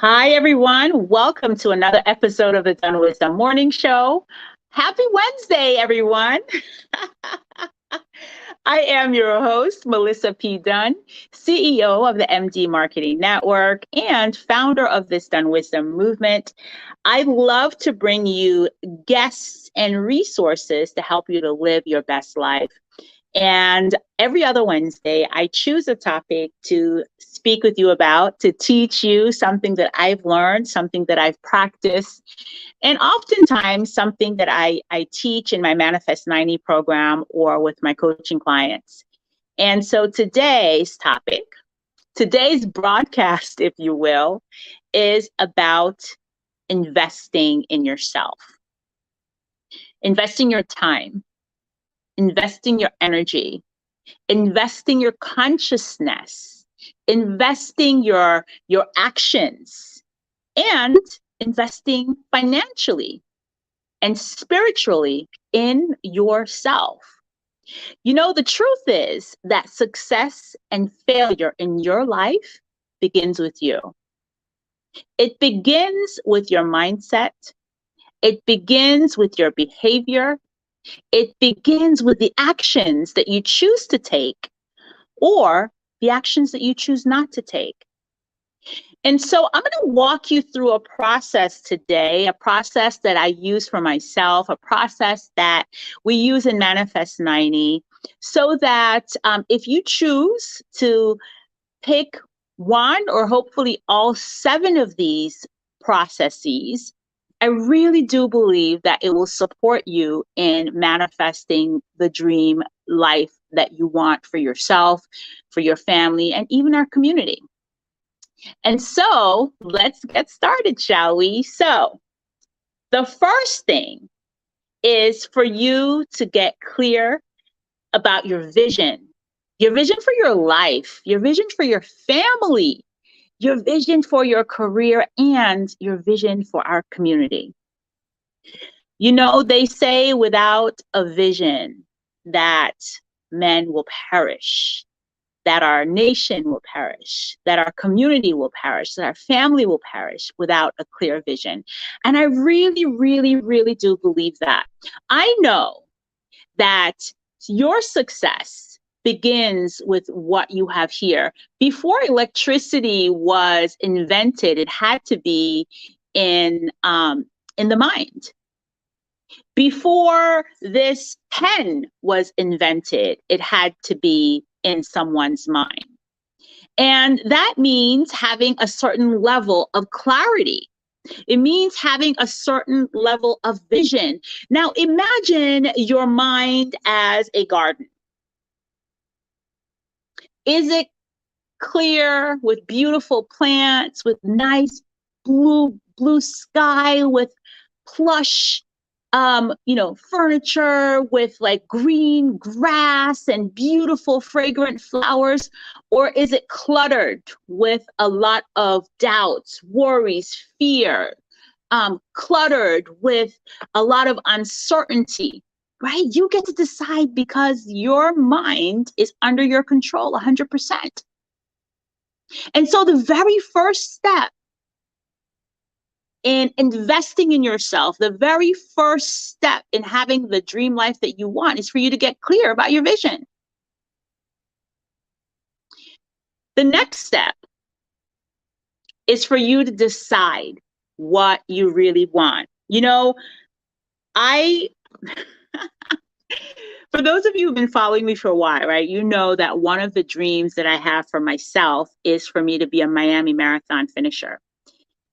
Hi, everyone. Welcome to another episode of the Dunn Wisdom Morning Show. Happy Wednesday, everyone. I am your host, Melissa P. Dunn, CEO of the MD Marketing Network and founder of this Dunn Wisdom movement. I love to bring you guests and resources to help you to live your best life. And every other Wednesday, I choose a topic to speak with you about, to teach you something that I've learned, something that I've practiced, and oftentimes something that I teach in my Manifest 90 program or with my coaching clients. And so today's topic, today's broadcast, if you will, is about investing in yourself, investing your time, investing your energy, investing your consciousness, investing your actions, and investing financially and spiritually in yourself. You know, the truth is that success and failure in your life begins with you. It begins with your mindset. It begins with your behavior. It begins with the actions that you choose to take or the actions that you choose not to take. And so I'm going to walk you through a process today, a process that I use for myself, a process that we use in Manifest 90, so that if you choose to pick one or hopefully all 7 of these processes, I really do believe that it will support you in manifesting the dream life that you want for yourself, for your family, and even our community. And so let's get started, shall we? So the first thing is for you to get clear about your vision for your life, your vision for your family, your vision for your career, and your vision for our community. You know, they say without a vision that men will perish, that our nation will perish, that our community will perish, that our family will perish without a clear vision. And I really, really, really do believe that. I know that your success begins with what you have here. Before electricity was invented, it had to be in the mind. Before this pen was invented, it had to be in someone's mind. And that means having a certain level of clarity. It means having a certain level of vision. Now, imagine your mind as a garden. Is it clear with beautiful plants, with nice blue sky, with plush furniture, with like green grass and beautiful fragrant flowers? Or is it cluttered with a lot of doubts, worries, fear, cluttered with a lot of uncertainty, right? You get to decide because your mind is under your control 100%. And so the very first step in investing in yourself, the very first step in having the dream life that you want is for you to get clear about your vision. The next step is for you to decide what you really want. You know, for those of you who've been following me for a while, right, you know that one of the dreams that I have for myself is for me to be a Miami Marathon finisher.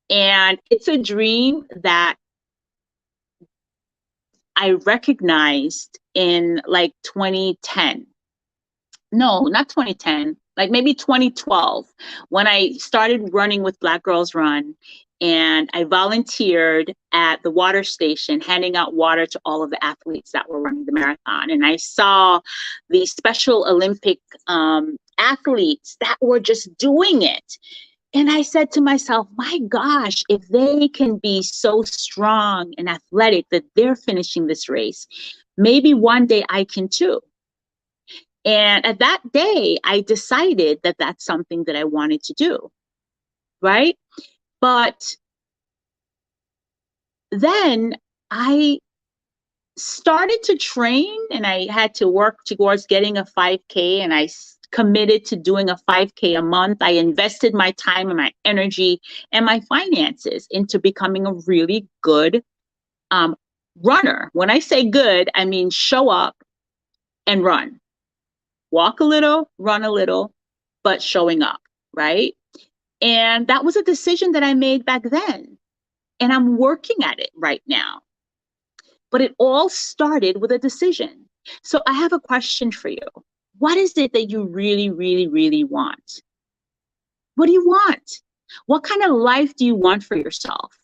And it's a dream that I recognized in like 2010. No, not 2010, like maybe 2012, when I started running with Black Girls Run. And I volunteered at the water station, handing out water to all of the athletes that were running the marathon. And I saw the Special Olympic athletes that were just doing it. And I said to myself, my gosh, if they can be so strong and athletic that they're finishing this race, maybe one day I can too. And at that day, I decided that that's something that I wanted to do, right? But then I started to train, and I had to work towards getting a 5K, and I committed to doing a 5K a month. I invested my time and my energy and my finances into becoming a really good runner. When I say good, I mean show up and run. Walk a little, run a little, but showing up, right? And that was a decision that I made back then. And I'm working at it right now. But it all started with a decision. So I have a question for you. What is it that you really, really, really want? What do you want? What kind of life do you want for yourself?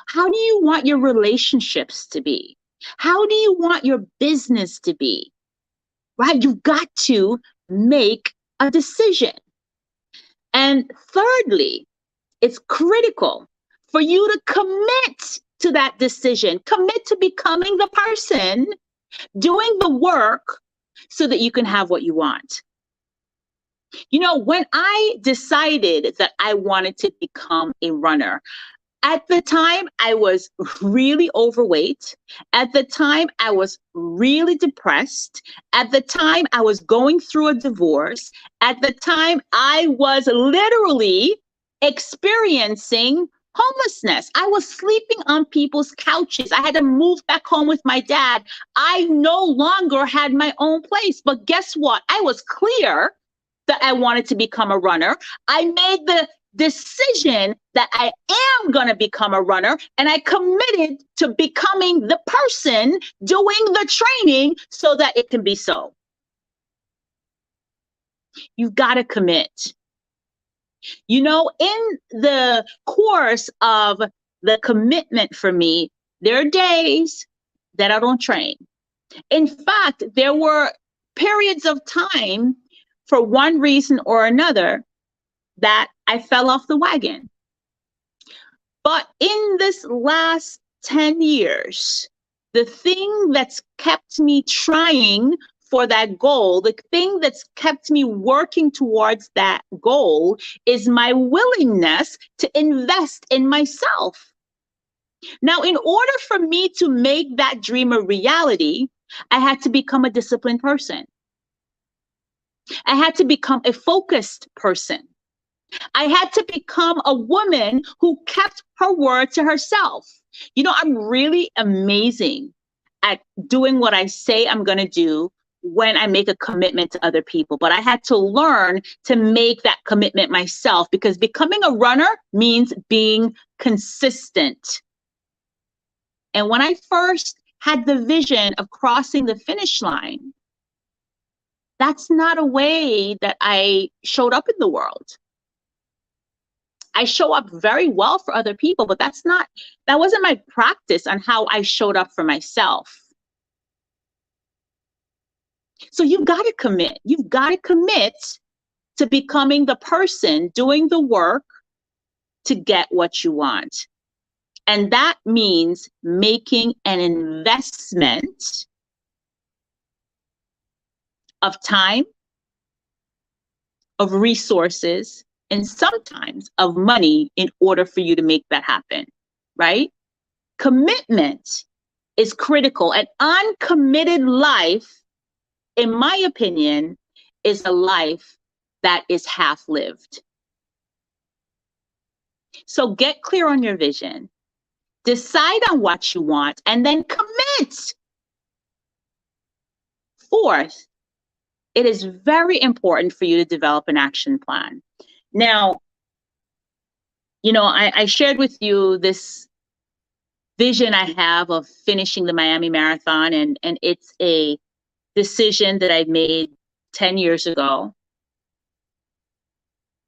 How do you want your relationships to be? How do you want your business to be? Right? You've got to make a decision. And thirdly, it's critical for you to commit to that decision, commit to becoming the person doing the work so that you can have what you want. You know, when I decided that I wanted to become a runner, at the time, I was really overweight. At the time, I was really depressed. At the time, I was going through a divorce. At the time, I was literally experiencing homelessness. I was sleeping on people's couches. I had to move back home with my dad. I no longer had my own place. But guess what? I was clear that I wanted to become a runner. I made the decision that I am going to become a runner, and I committed to becoming the person doing the training so that it can be so. You've got to commit. You know, in the course of the commitment for me, there are days that I don't train. In fact, there were periods of time for one reason or another that I fell off the wagon. But in this last 10 years, the thing that's kept me trying for that goal, the thing that's kept me working towards that goal is my willingness to invest in myself. Now, in order for me to make that dream a reality, I had to become a disciplined person. I had to become a focused person. I had to become a woman who kept her word to herself. You know, I'm really amazing at doing what I say I'm going to do when I make a commitment to other people. But I had to learn to make that commitment myself, because becoming a runner means being consistent. And when I first had the vision of crossing the finish line, that's not a way that I showed up in the world. I show up very well for other people, but that wasn't my practice on how I showed up for myself. So you've got to commit. You've got to commit to becoming the person doing the work to get what you want. And that means making an investment of time, of resources, and sometimes of money in order for you to make that happen, right? Commitment is critical. An uncommitted life, in my opinion, is a life that is half-lived. So get clear on your vision, decide on what you want, and then commit. Fourth, it is very important for you to develop an action plan. Now, you know, I shared with you this vision I have of finishing the Miami Marathon, and it's a decision that I made 10 years ago.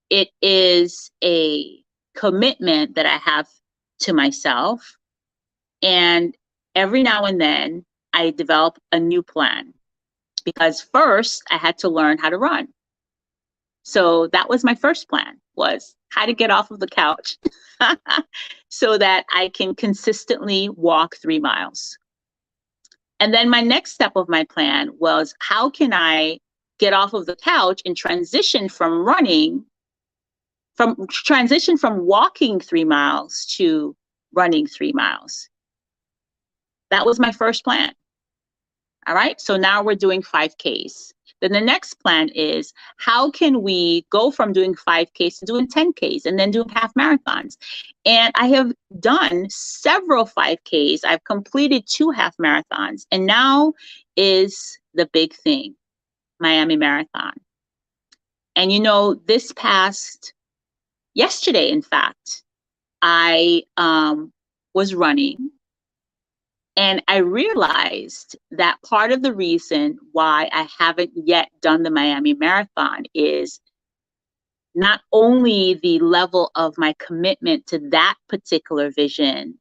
It is a commitment that I have to myself. And every now and then I develop a new plan, because first I had to learn how to run. So that was my first plan, was how to get off of the couch so that I can consistently walk 3 miles. And then my next step of my plan was, how can I get off of the couch and transition from running transition from walking 3 miles to running 3 miles. That was my first plan. All right. So now we're doing 5Ks. Then the next plan is, how can we go from doing 5Ks to doing 10Ks and then doing half marathons? And I have done several 5Ks. I've completed 2 half marathons. And now is the big thing, Miami Marathon. And this past yesterday, in fact, I was running. And I realized that part of the reason why I haven't yet done the Miami Marathon is not only the level of my commitment to that particular vision,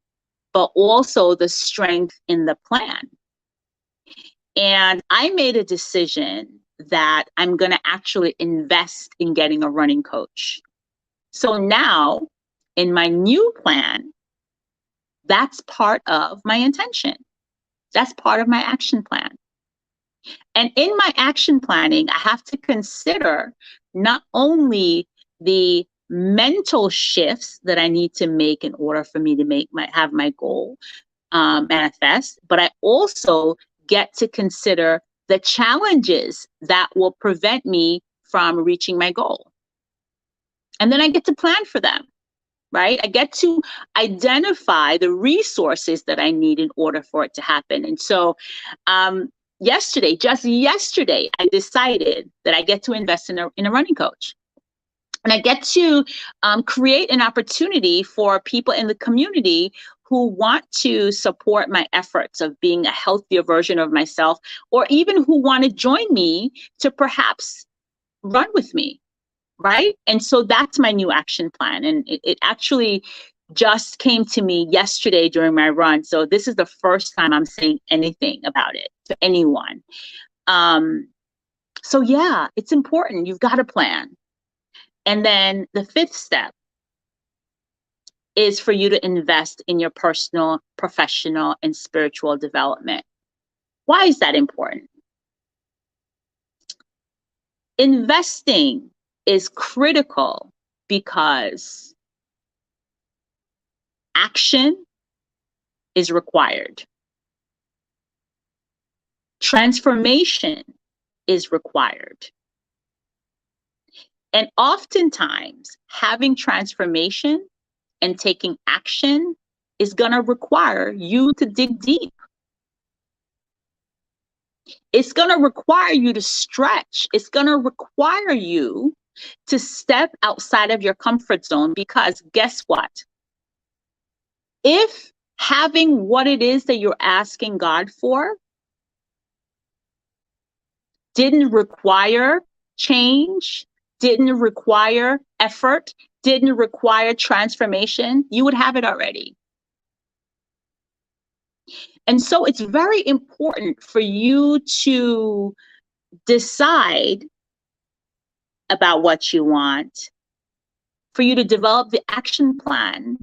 but also the strength in the plan. And I made a decision that I'm going to actually invest in getting a running coach. So now, in my new plan, that's part of my intention. That's part of my action plan. And in my action planning, I have to consider not only the mental shifts that I need to make in order for me to have my goal manifest, but I also get to consider the challenges that will prevent me from reaching my goal. And then I get to plan for them. Right? I get to identify the resources that I need in order for it to happen. And so just yesterday, I decided that I get to invest in a running coach. And I get to create an opportunity for people in the community who want to support my efforts of being a healthier version of myself, or even who want to join me to perhaps run with me. Right? And so that's my new action plan. And it actually just came to me yesterday during my run. So this is the first time I'm saying anything about it to anyone. So yeah, it's important. You've got a plan. And then the 5th step is for you to invest in your personal, professional, and spiritual development. Why is that important? Investing is critical because action is required. Transformation is required. And oftentimes, having transformation and taking action is going to require you to dig deep. It's going to require you to stretch. It's going to require you to step outside of your comfort zone, because guess what? If having what it is that you're asking God for didn't require change, didn't require effort, didn't require transformation, you would have it already. And so it's very important for you to decide about what you want, for you to develop the action plan,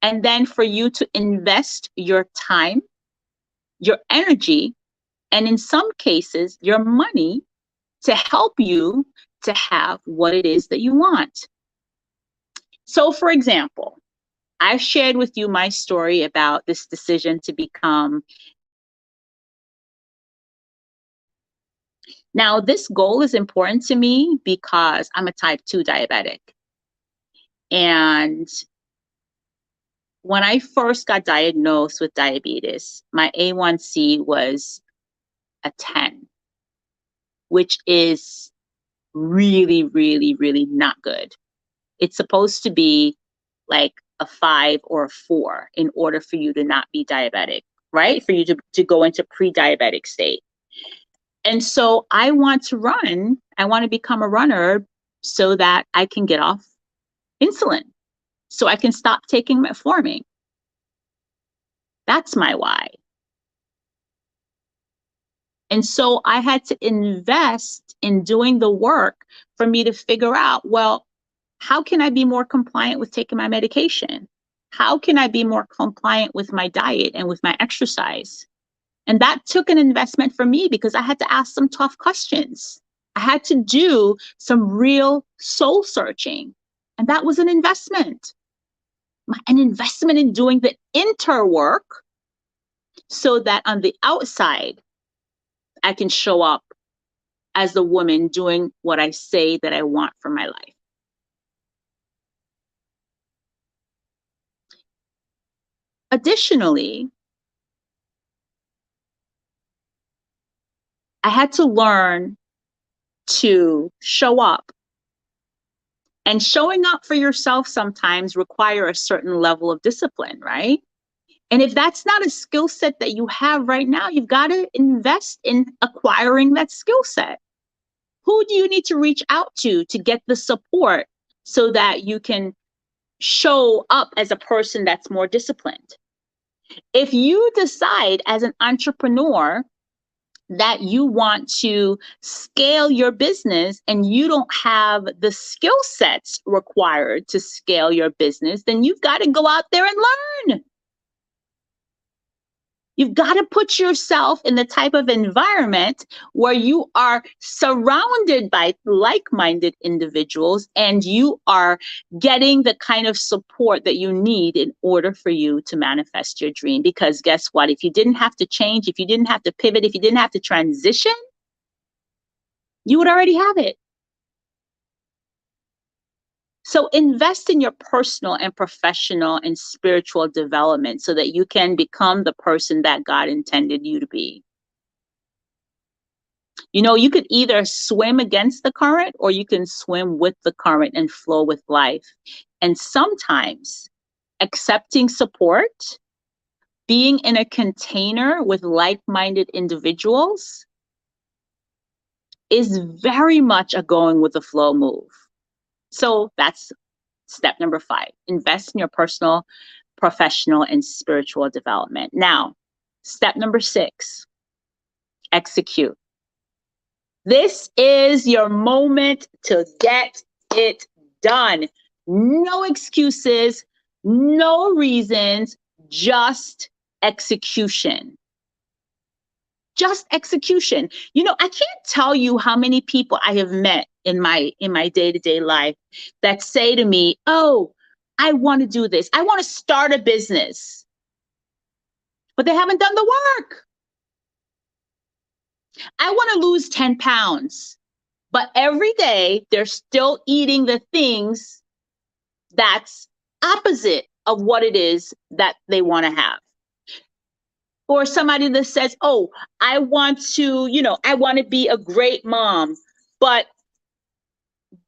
and then for you to invest your time, your energy, and in some cases, your money to help you to have what it is that you want. So, for example, I've shared with you my story about this decision to become. Now, this goal is important to me because I'm a type 2 diabetic. And when I first got diagnosed with diabetes, my A1C was a 10, which is really, really, really not good. It's supposed to be like a 5 or a 4 in order for you to not be diabetic, right? For you to go into pre-diabetic state. And so I want to run. I want to become a runner so that I can get off insulin, so I can stop taking metformin. That's my why. And so I had to invest in doing the work for me to figure out, well, how can I be more compliant with taking my medication? How can I be more compliant with my diet and with my exercise? And that took an investment for me because I had to ask some tough questions. I had to do some real soul searching. And that was an investment in doing the inner work so that on the outside, I can show up as the woman doing what I say that I want for my life. Additionally, I had to learn to show up. And showing up for yourself sometimes require a certain level of discipline, right? And if that's not a skill set that you have right now, you've got to invest in acquiring that skill set. Who do you need to reach out to get the support so that you can show up as a person that's more disciplined? If you decide as an entrepreneur that you want to scale your business and you don't have the skill sets required to scale your business, then you've got to go out there and learn. You've got to put yourself in the type of environment where you are surrounded by like-minded individuals and you are getting the kind of support that you need in order for you to manifest your dream. Because guess what? If you didn't have to change, if you didn't have to pivot, if you didn't have to transition, you would already have it. So invest in your personal and professional and spiritual development so that you can become the person that God intended you to be. You know, you could either swim against the current or you can swim with the current and flow with life. And sometimes accepting support, being in a container with like-minded individuals is very much a going with the flow move. So that's step number 5. Invest in your personal, professional, and spiritual development. Now, step number 6, execute. This is your moment to get it done. No excuses, no reasons, just execution. Just execution. You know, I can't tell you how many people I have met in my day-to-day life that say to me, "Oh, I want to do this. I want to start a business." But they haven't done the work. I want to lose 10 pounds. But every day they're still eating the things that's opposite of what it is that they want to have. Or somebody that says, "Oh, I want to be a great mom," but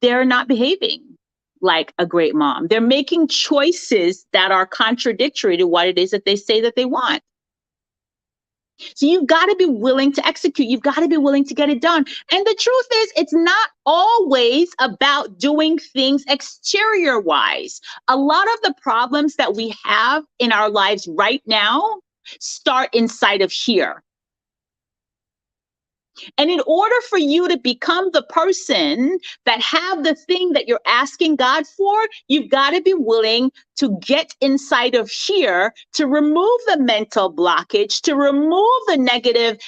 they're not behaving like a great mom. They're making choices that are contradictory to what it is that they say that they want. So you've got to be willing to execute. You've got to be willing to get it done. And the truth is, it's not always about doing things exterior wise. A lot of the problems that we have in our lives right now start inside of here. And in order for you to become the person that have the thing that you're asking God for, you've got to be willing to get inside of here, to remove the mental blockage, to remove the negative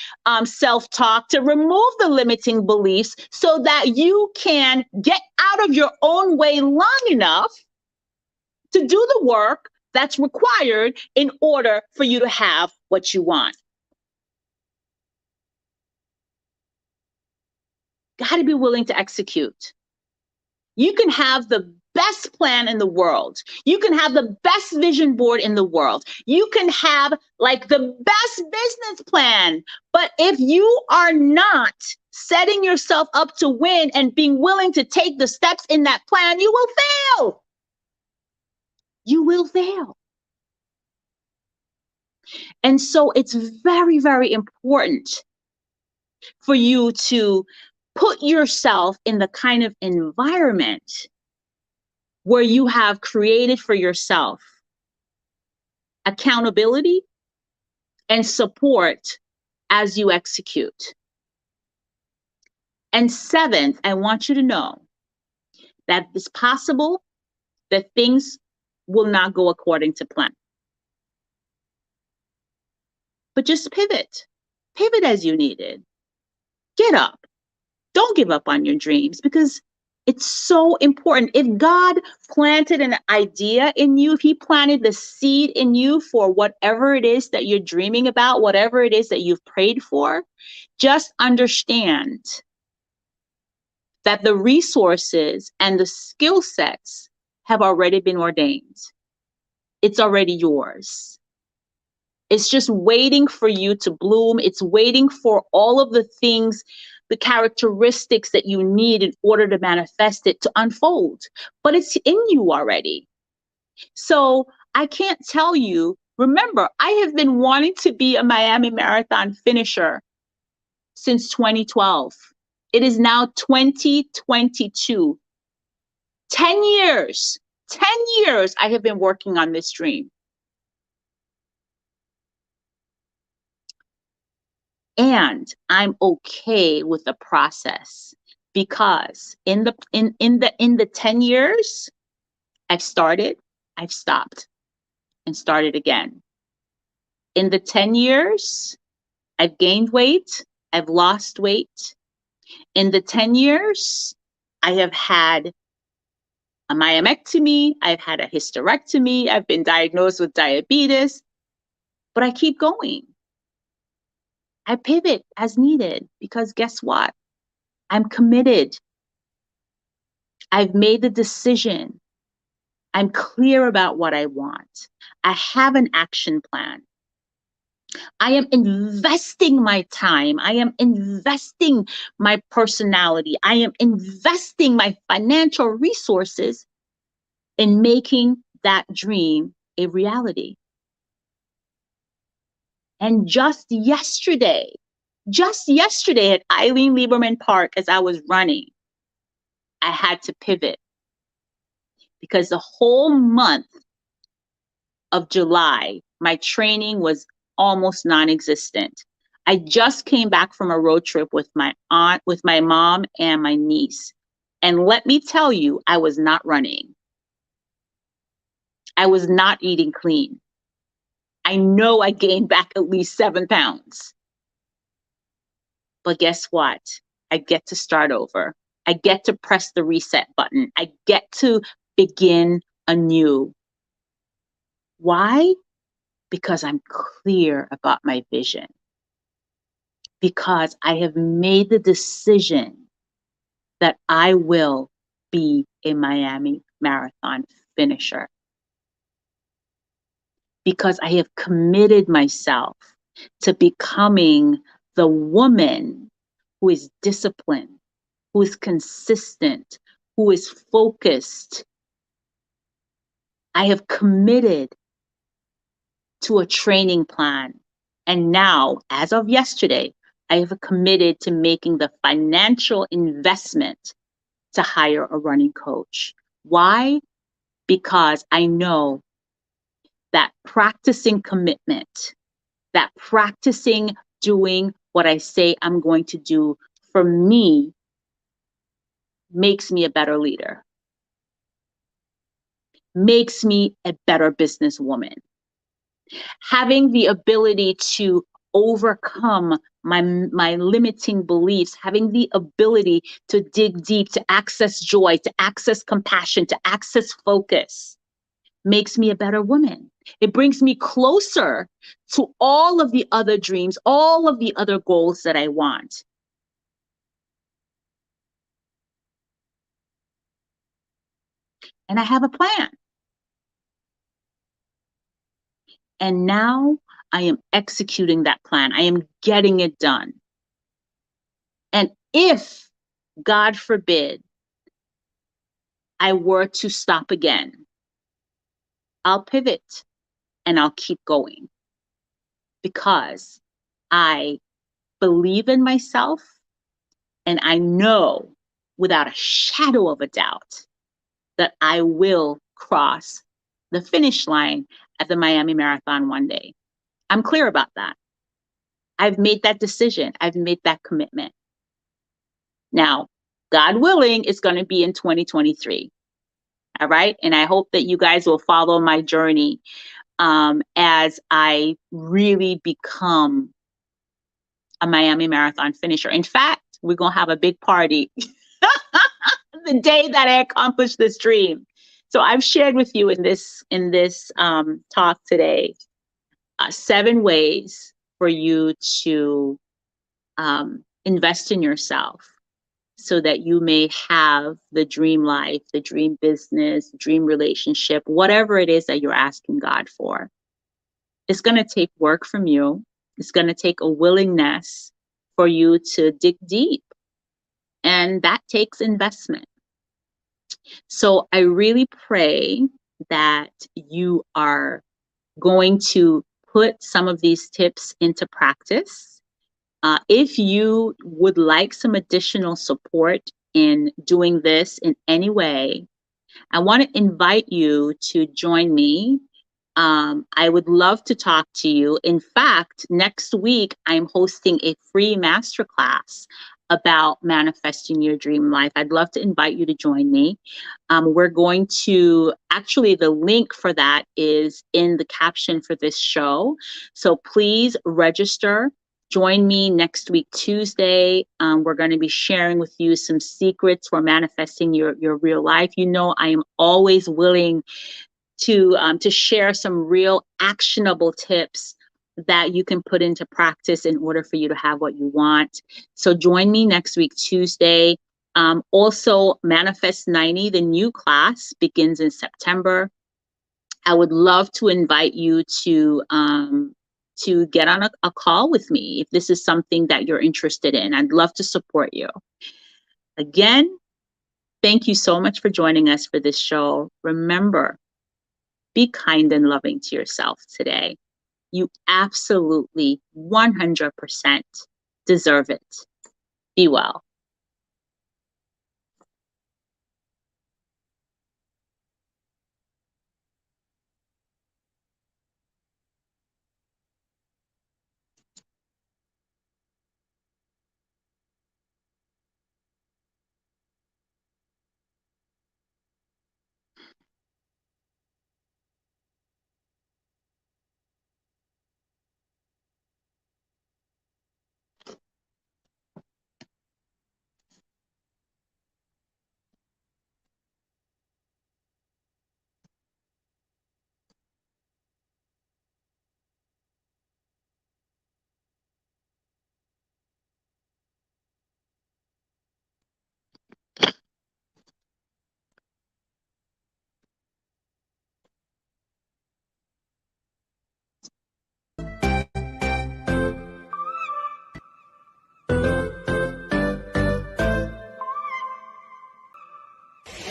self-talk, to remove the limiting beliefs so that you can get out of your own way long enough to do the work that's required in order for you to have what you want. Got to be willing to execute. You can have the best plan in the world. You can have the best vision board in the world. You can have like the best business plan. But if you are not setting yourself up to win and being willing to take the steps in that plan, you will fail. You will fail. And so it's very, very important for you to put yourself in the kind of environment where you have created for yourself accountability and support as you execute. And 7th, I want you to know that it's possible that things will not go according to plan. But just pivot. Pivot as you needed. Get up. Don't give up on your dreams, because It's so important. If God planted an idea in you, if he planted the seed in you for whatever it is that you're dreaming about, whatever it is that you've prayed for, just understand that the resources and the skill sets have already been ordained. It's already yours. It's just waiting for you to bloom. It's waiting for all of the things, the characteristics that you need in order to manifest it to unfold. But it's in you already. So I can't tell you. Remember, I have been wanting to be a Miami Marathon finisher since 2012. It is now 2022. 10 years. 10 years I have been working on this dream. And I'm okay with the process because in the 10 years, I've started, I've stopped, and started again. In the 10 years, I've gained weight, I've lost weight. In the 10 years, I have had a myomectomy, I've had a hysterectomy, I've been diagnosed with diabetes, but I keep going. I pivot as needed because guess what? I'm committed. I've made the decision. I'm clear about what I want. I have an action plan. I am investing my time. I am investing my personality. I am investing my financial resources in making that dream a reality. And just yesterday at Eileen Lieberman Park, as I was running, I had to pivot because the whole month of July, my training was almost non-existent. I just came back from a road trip with my aunt, with my mom and my niece. And let me tell you, I was not running. I was not eating clean. I know I gained back at least 7 pounds. But guess what? I get to start over. I get to press the reset button. I get to begin anew. Why? Because I'm clear about my vision. Because I have made the decision that I will be a Miami Marathon finisher. Because I have committed myself to becoming the woman who is disciplined, who is consistent, who is focused. I have committed to a training plan. And now, as of yesterday, I have committed to making the financial investment to hire a running coach. Why? Because I know that practicing commitment, that practicing doing what I say I'm going to do for me makes me a better leader, makes me a better businesswoman. Having the ability to overcome my limiting beliefs, having the ability to dig deep, to access joy, to access compassion, to access focus, makes me a better woman. It brings me closer to all of the other dreams, all of the other goals that I want. And I have a plan. And now I am executing that plan. I am getting it done. And if, God forbid, I were to stop again, I'll pivot and I'll keep going because I believe in myself and I know without a shadow of a doubt that I will cross the finish line at the Miami Marathon one day. I'm clear about that. I've made that decision. I've made that commitment. Now, God willing, it's going to be in 2023. All right. And I hope that you guys will follow my journey as I really become a Miami Marathon finisher. In fact, we're going to have a big party the day that I accomplished this dream. So I've shared with you in this talk today 7 ways for you to invest in yourself so that you may have the dream life, the dream business, dream relationship, whatever it is that you're asking God for. It's going to take work from you. It's going to take a willingness for you to dig deep. And that takes investment. So I really pray that you are going to put some of these tips into practice. If you would like some additional support in doing this in any way, I want to invite you to join me. I would love to talk to you. In fact, next week, I'm hosting a free masterclass about manifesting your dream life. I'd love to invite you to join me. We're going to, actually, the link for that is in the caption for this show. So please register. Join me next week, Tuesday. We're going to be sharing with you some secrets for manifesting your real life. You know, I am always willing to share some real actionable tips that you can put into practice in order for you to have what you want. So join me next week, Tuesday. Also, Manifest 90, the new class, begins in September. I would love to invite you to get on a call with me if this is something that you're interested in. I'd love to support you. Again, thank you so much for joining us for this show. Remember, be kind and loving to yourself today. You absolutely 100% deserve it. Be well.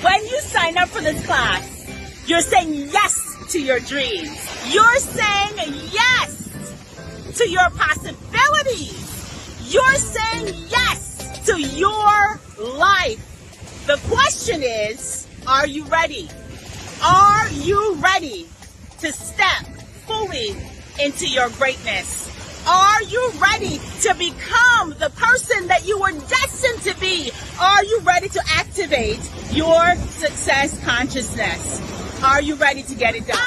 When you sign up for this class, you're saying yes to your dreams. You're saying yes to your possibilities. You're saying yes to your life. The question is, are you ready? Are you ready to step fully into your greatness? Are you ready to become the person that you were destined to be? Are you ready to activate your success consciousness? Are you ready to get it done?